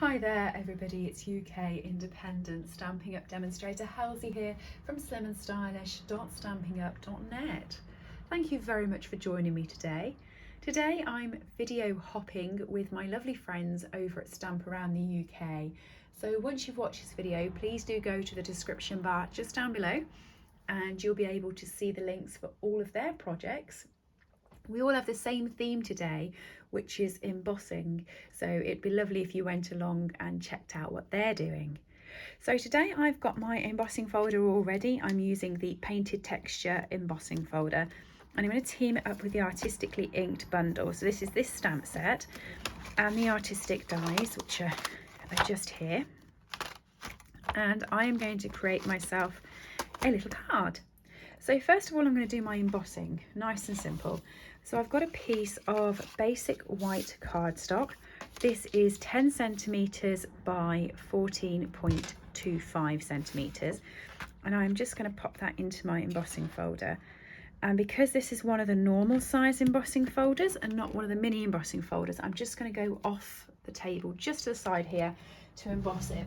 Hi there everybody, it's UK independent Stampin' Up demonstrator Halsey here from SlimmandStylish.stampingup.net. Thank you very much for joining me today. Today I'm video hopping with my lovely friends over at Stamp Around the UK. So once you've watched this video, please do go to the description bar just down below and you'll be able to see the links for all of their projects. We all have the same theme today, which is embossing, so it'd be lovely if you went along and checked out what they're doing. So today I've got my embossing folder all ready. I'm using the painted texture embossing folder, and I'm going to team it up with the artistically inked bundle. So this is this stamp set and the artistic dies, which are just here, and I am going to create myself a little card. So first of all, I'm going to do my embossing, nice and simple. So I've got a piece of basic white cardstock. This is 10 centimeters by 14.25 centimeters. And I'm just going to pop that into my embossing folder. And because this is one of the normal size embossing folders and not one of the mini embossing folders, I'm just going to go off the table just to the side here to emboss it.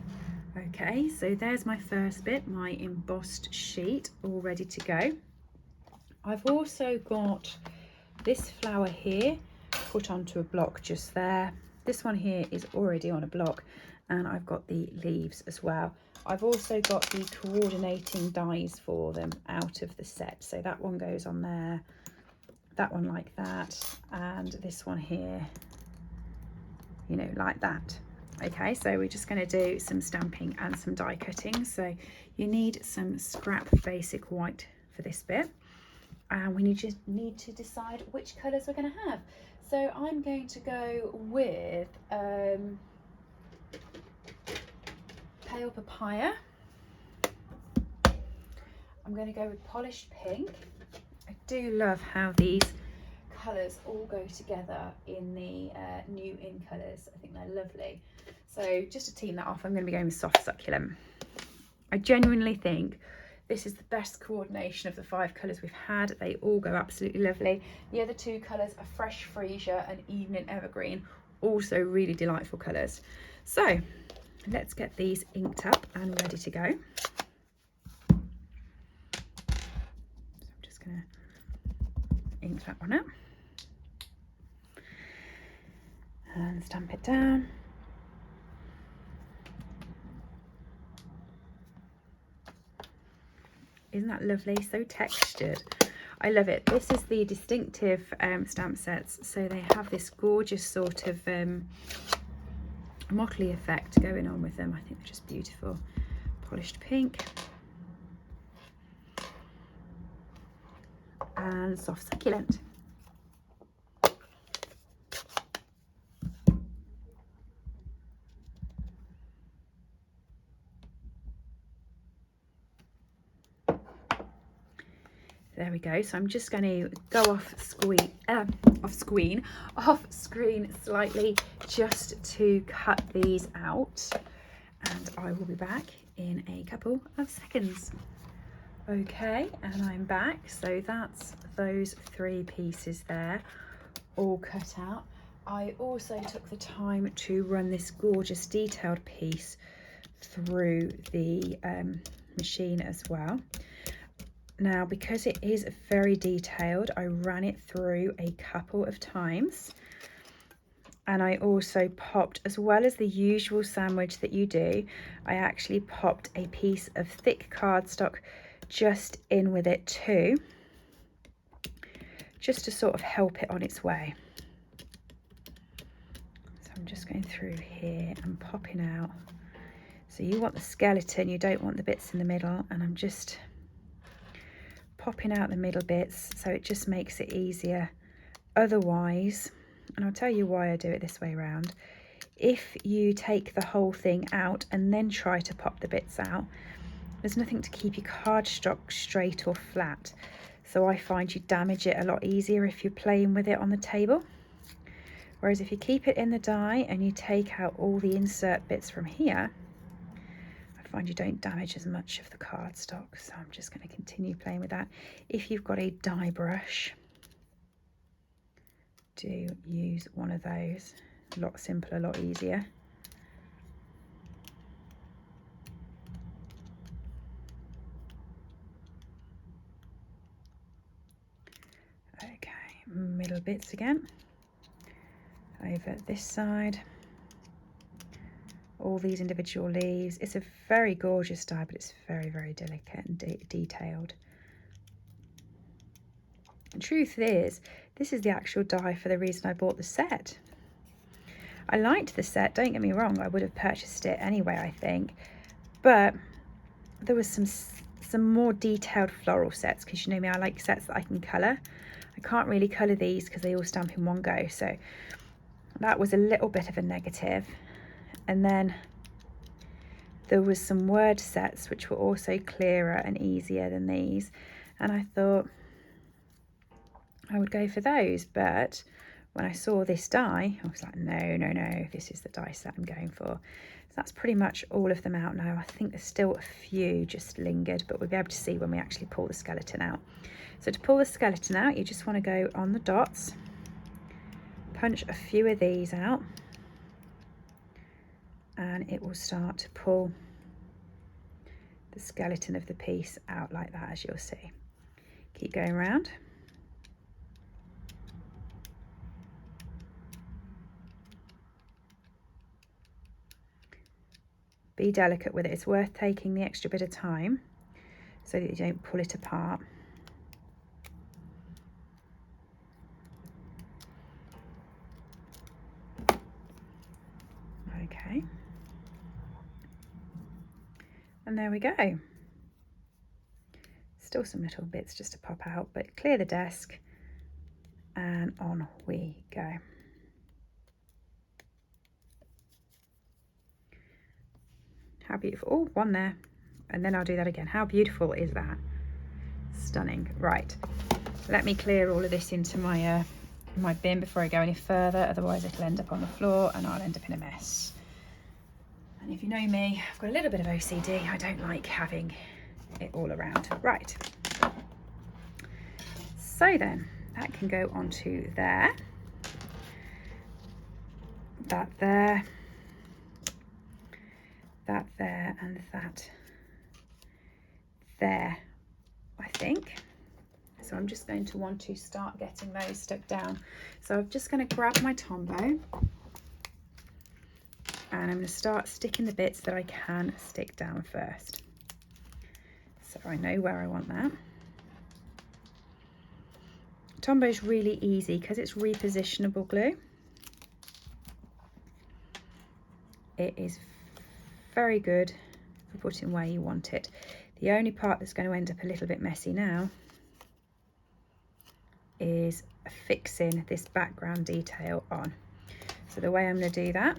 Okay, so there's my first bit, my embossed sheet, all ready to go. I've also got this flower here put onto a block just there. This one here is already on a block, and I've got the leaves as well. I've also got the coordinating dies for them out of the set. So that one goes on there, that one like that, and this one here, you know, like that. Okay, so we're just going to do some stamping and some die cutting. So you need some scrap basic white for this bit, and we need to decide which colours we're going to have. So I'm going to go with pale papaya. I'm going to go with polished pink. I do love how these colours all go together in the new in colours. I think they're lovely. So just to team that off, I'm going to be going with soft succulent. I genuinely think this is the best coordination of the 5 colours we've had. They all go absolutely lovely. The other 2 colours are fresh freesia and evening evergreen, also really delightful colours. So let's get these inked up and ready to go. So I'm just going to ink that one up and stamp it down. Isn't that lovely? So textured. I love it. This is the distinctive stamp sets. So they have this gorgeous sort of motley effect going on with them. I think they're just beautiful. Polished pink. And soft succulent. There we go. So I'm just going to go off screen slightly just to cut these out, and I will be back in a couple of seconds. Okay, and I'm back. So that's those 3 pieces there, all cut out. I also took the time to run this gorgeous detailed piece through the machine as well. Now, because it is very detailed, I ran it through a couple of times, and I also popped, as well as the usual sandwich that you do, I actually popped a piece of thick cardstock just in with it too, just to sort of help it on its way. So I'm just going through here and popping out. So you want the skeleton, you don't want the bits in the middle, and I'm just popping out the middle bits so it just makes it easier. Otherwise, and I'll tell you why I do it this way around, if you take the whole thing out and then try to pop the bits out, there's nothing to keep your cardstock straight or flat. So I find you damage it a lot easier if you're playing with it on the table. Whereas if you keep it in the die and you take out all the insert bits from here, find you don't damage as much of the cardstock. So I'm just going to continue playing with that. If you've got a die brush, do use one of those. A lot simpler, a lot easier. middle bits again, over this side, all these individual leaves. It's a very gorgeous die, but it's very, very delicate and detailed. The truth is, this is the actual die for the reason I bought the set. I liked the set, don't get me wrong, I would have purchased it anyway, I think, but there was some more detailed floral sets, because you know me, I like sets that I can colour. I can't really colour these because they all stamp in one go, so that was a little bit of a negative. And then there was some word sets which were also clearer and easier than these, and I thought I would go for those, but when I saw this die, I was like, no, no, no, this is the die set I'm going for. So that's pretty much all of them out now. I think there's still a few just lingered, but we'll be able to see when we actually pull the skeleton out. So to pull the skeleton out, you just want to go on the dots, punch a few of these out, and it will start to pull the skeleton of the piece out like that, as you'll see. Keep going around. Be delicate with it. It's worth taking the extra bit of time so that you don't pull it apart. Okay. And there we go. Still some little bits just to pop out, but clear the desk and on we go. How beautiful. Oh, one there. And then I'll do that again. How beautiful is that? Stunning. Right. Let me clear all of this into my my bin before I go any further. Otherwise it'll end up on the floor and I'll end up in a mess. And if you know me, I've got a little bit of OCD. I don't like having it all around. Right. So then that can go onto there. That there. That there and that there, I think. So I'm just going to want to start getting those stuck down. So I'm just going to grab my Tombow and I'm going to start sticking the bits that I can stick down first. So I know where I want that. Tombow is really easy because it's repositionable glue. It is very good for putting where you want it. The only part that's going to end up a little bit messy now is fixing this background detail on. So the way I'm going to do that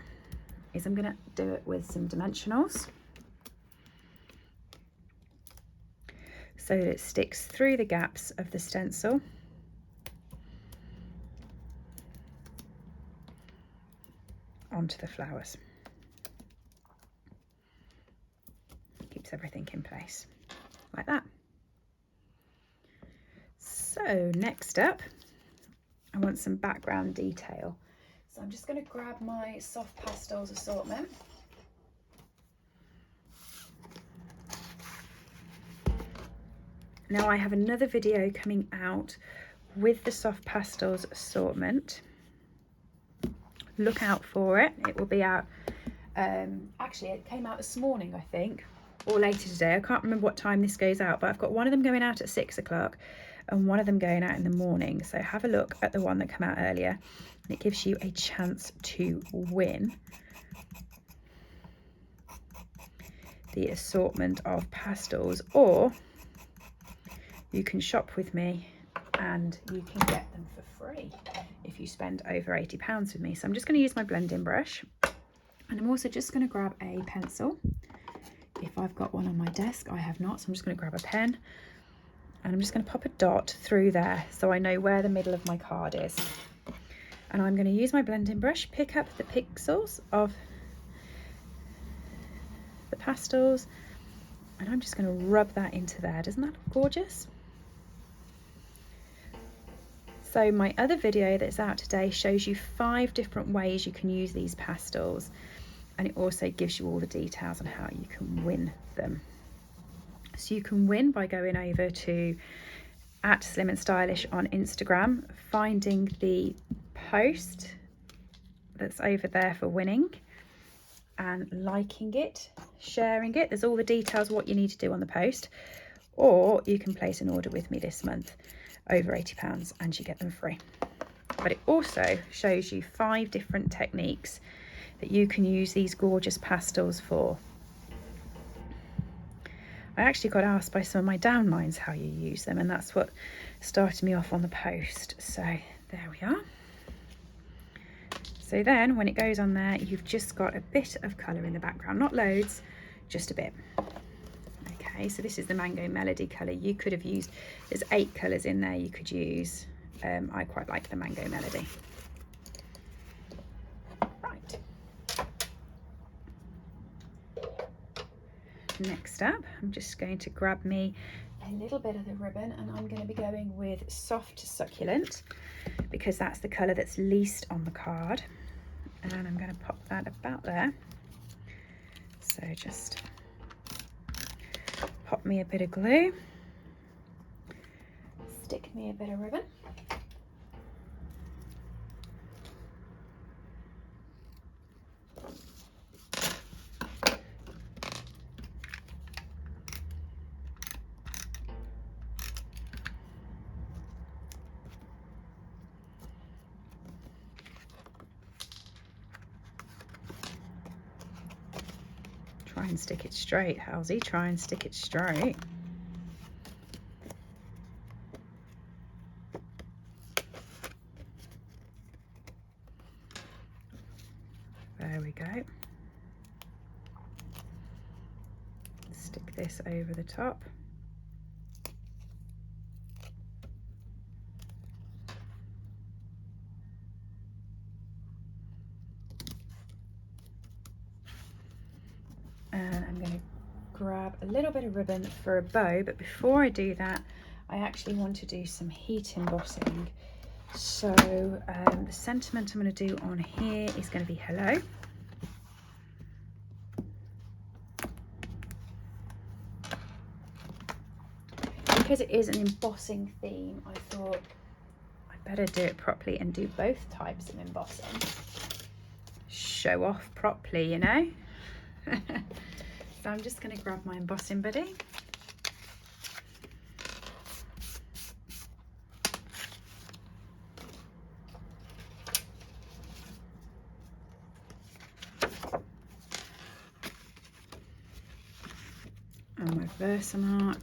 is I'm going to do it with some dimensionals so that it sticks through the gaps of the stencil. Onto the flowers. Keeps everything in place like that. So next up, I want some background detail. So I'm just going to grab my soft pastels assortment. Now I have another video coming out with the soft pastels assortment. Look out for it. It will be out, actually it came out this morning I think, or later today. I can't remember what time this goes out, but I've got one of them going out at 6 o'clock and one of them going out in the morning. So have a look at the one that came out earlier and it gives you a chance to win the assortment of pastels, or you can shop with me and you can get them for free if you spend over £80 with me. So I'm just going to use my blending brush and I'm also just going to grab a pencil. If I've got one on my desk, I have not, so I'm just going to grab a pen and I'm just going to pop a dot through there so I know where the middle of my card is. And I'm going to use my blending brush, pick up the pixels of the pastels, and I'm just going to rub that into there. Doesn't that look gorgeous? So my other video that's out today shows you 5 different ways you can use these pastels, and it also gives you all the details on how you can win them. So you can win by going over to at SlimmandStylish on Instagram, finding the post that's over there for winning and liking it, sharing it. There's all the details what you need to do on the post, or you can place an order with me this month over £80 and you get them free. But it also shows you 5 different techniques that you can use these gorgeous pastels for. I actually got asked by some of my downlines how you use them, and that's what started me off on the post. So there we are. So then when it goes on there, you've just got a bit of colour in the background, not loads, just a bit. Okay, so this is the Mango Melody colour. You could have used, there's 8 colours in there you could use. I quite like the Mango Melody. Right. Next up, I'm just going to grab me a little bit of the ribbon, and I'm going to be going with Soft Succulent because that's the colour that's least on the card. And I'm going to pop that about there. So just pop me a bit of glue, stick me a bit of ribbon. Try and stick it straight, Halsey. Try and stick it straight. There we go. Stick this over the top. And I'm going to grab a little bit of ribbon for a bow, but before I do that, I actually want to do some heat embossing. So the sentiment I'm going to do on here is going to be hello. Because it is an embossing theme, I thought I better do it properly and do both types of embossing. Show off properly, you know. So I'm just going to grab my embossing buddy. And my Versamark.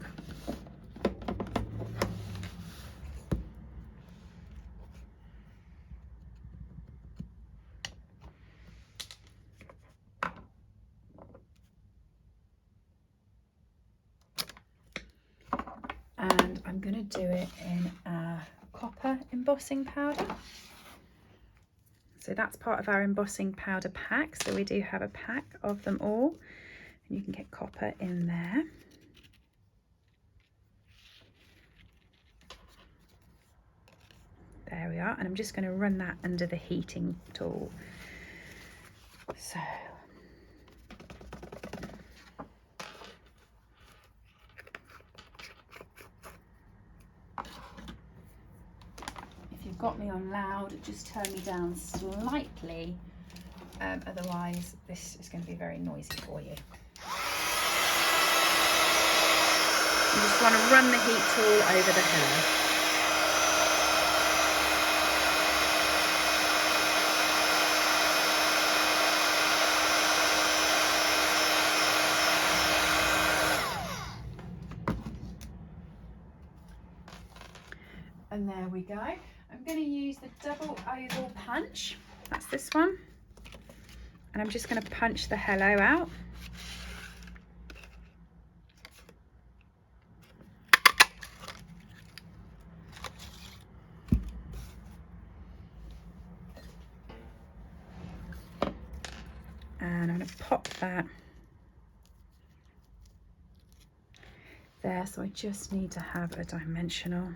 And I'm going to do it in a copper embossing powder. So that's part of our embossing powder pack. So we do have a pack of them all, and you can get copper in there. There we are, and I'm just going to run that under the heating tool. So if you've got me on loud, just turn me down slightly, otherwise this is going to be very noisy for you. You just want to run the heat tool over the hair. And there we go. I'm going to use the double oval punch. That's this one. And I'm just going to punch the hello out. And I'm going to pop that there. So I just need to have a dimensional.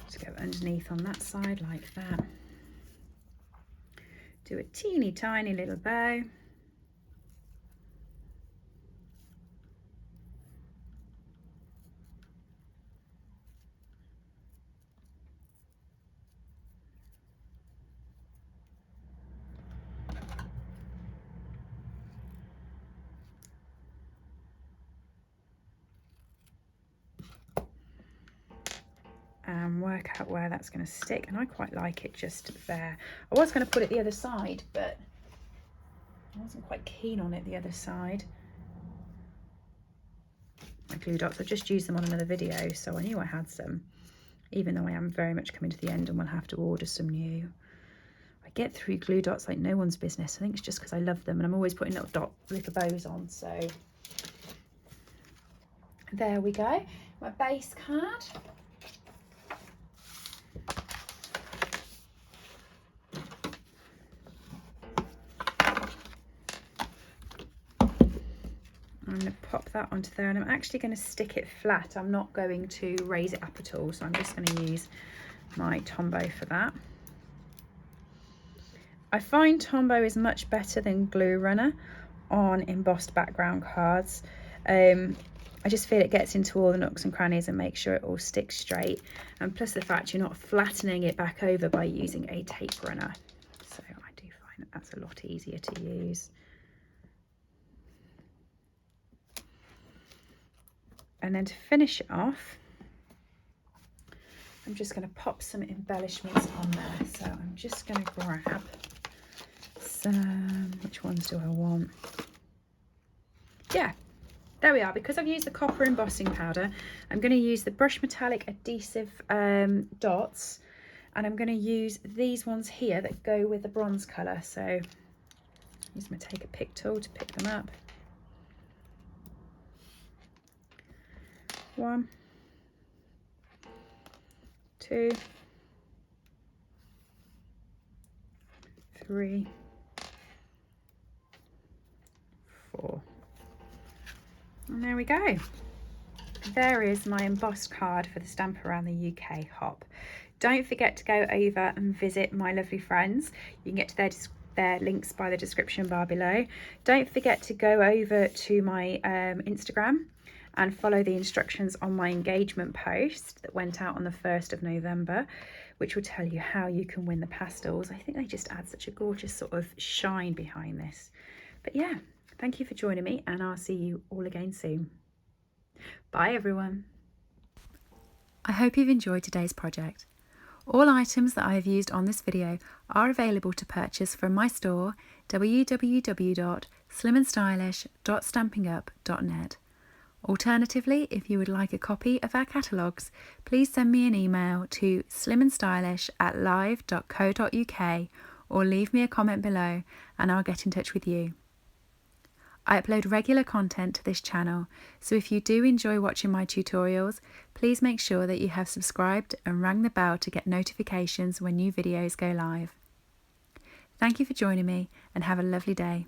Just go underneath on that side like that. do a teeny tiny little bow. And work out where that's going to stick, and I quite like it just there. I was going to put it the other side, but I wasn't quite keen on it the other side. My glue dots, I just used them on another video, so I knew I had some, even though I am very much coming to the end and will have to order some new. I get through glue dots like no one's business. I think it's just because I love them, and I'm always putting little bows on. So there we go, my base card. I'm going to pop that onto there, and I'm actually going to stick it flat. I'm not going to raise it up at all, so I'm just going to use my Tombow for that. I find Tombow is much better than Glue Runner on embossed background cards. I just feel it gets into all the nooks and crannies and makes sure it all sticks straight, and plus the fact you're not flattening it back over by using a tape runner. So I do find that that's a lot easier to use. And then to finish it off, I'm just going to pop some embellishments on there. So I'm just going to grab some, which ones do I want? Yeah, there we are. Because I've used the copper embossing powder, I'm going to use the brush metallic adhesive dots, and I'm going to use these ones here that go with the bronze colour. So I'm just going to take a pick tool to pick them up. 1, 2, 3, 4. And there we go. There is my embossed card for the Stamp Around the UK hop. Don't forget to go over and visit my lovely friends. You can get to their links by the description bar below. Don't forget to go over to my Instagram and follow the instructions on my engagement post that went out on the 1st of November, which will tell you how you can win the pastels. I think they just add such a gorgeous sort of shine behind this. But yeah, thank you for joining me, and I'll see you all again soon. Bye everyone. I hope you've enjoyed today's project. All items that I have used on this video are available to purchase from my store, www.slimandstylish.stampinup.net. Alternatively, if you would like a copy of our catalogues, please send me an email to slimandstylish@live.co.uk or leave me a comment below and I'll get in touch with you. I upload regular content to this channel, so if you do enjoy watching my tutorials, please make sure that you have subscribed and rang the bell to get notifications when new videos go live. Thank you for joining me, and have a lovely day.